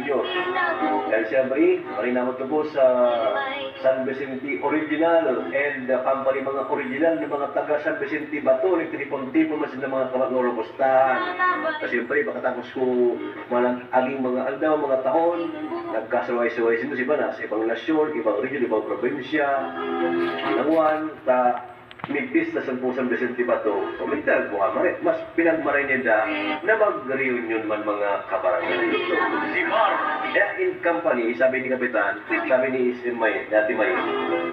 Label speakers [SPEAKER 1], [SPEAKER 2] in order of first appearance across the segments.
[SPEAKER 1] Junior. Dahil siyempre, marinamot na po sa San Vicente Original and the company mga original ng mga taga San Vicente Bato, nagtipon-tipon mas ng mga kamag-oropostahan. Kasi siyempre, pagkatapos ko malang aging mga aldaw, mga taon, nagkasaway-saway sino si Bana sa ibang nasyon, ibang region, ibang probinsya, Languan, Migpis na San Vicente Bato, kumitag po mas pinagmaray niya na mag-reunion man mga kabarangay. Si Mar, in company, sabi ni Kapitan, sabi ni Ismay, dati may,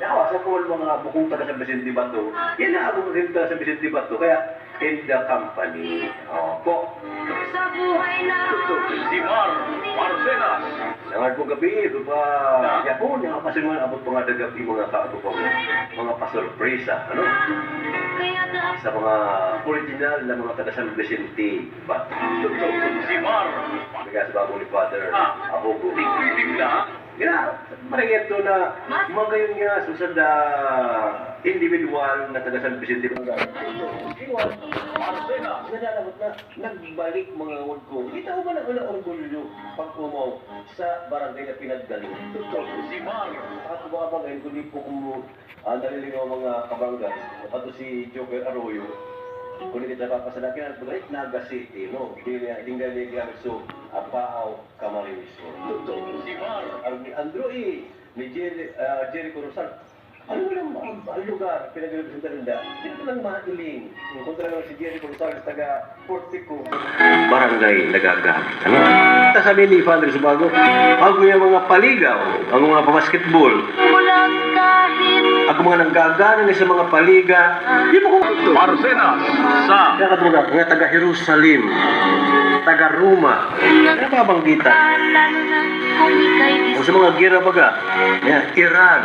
[SPEAKER 1] nawa sa kung mga bukong taga San Vicente Bato, yan na ako rin taga San Vicente Bato, kaya in the company. Po.
[SPEAKER 2] Sa buhay na
[SPEAKER 1] Si Mar, Marcenas. Nangan po gabi, ya po, nakapasimulan abot po nga gabi mga kaabo po, mga pasurpresa, ano? Sa mga original na mga taga San Vicente Bato. Si Mar. Kaya sa bago ni Father Ahogo. Kaya, parang ito na magayon nga susad na individual na taga San Vicente Bato. Iwan, nananamot na nagbalik mga awad ko. Kita ko ba na orgulyo pag kumaw sa barangay na pinaggaling? Si Mar. At mga bagay, kung di po kung naliligaw mga kabarangay, pato si Joker Arroyo, kung hindi kita papasalakin, balik Naga City, no? Hindi nga gamit so, Apaaw, Camarines. Si Mar. Andrew ni Jericho Rosal. Ano lang ang lugar, pinag-representa nila? Dito lang mailing. Kung talaga si Jericho Rosal, taga Portico. Barangay nagagamit. Ano? Sabi ni Father Subago, bago yung mga paligaw, ang mga pamasketball, ako mga nanggagana sa mga paliga, di mo kung ito.
[SPEAKER 3] Marcenas sa
[SPEAKER 1] Nakatulad, mga taga Jerusalem, taga Roma, ano ba banggita? O sa mga gira baga, Iran,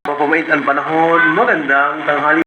[SPEAKER 1] papamait ang panahon, magandang tanghali.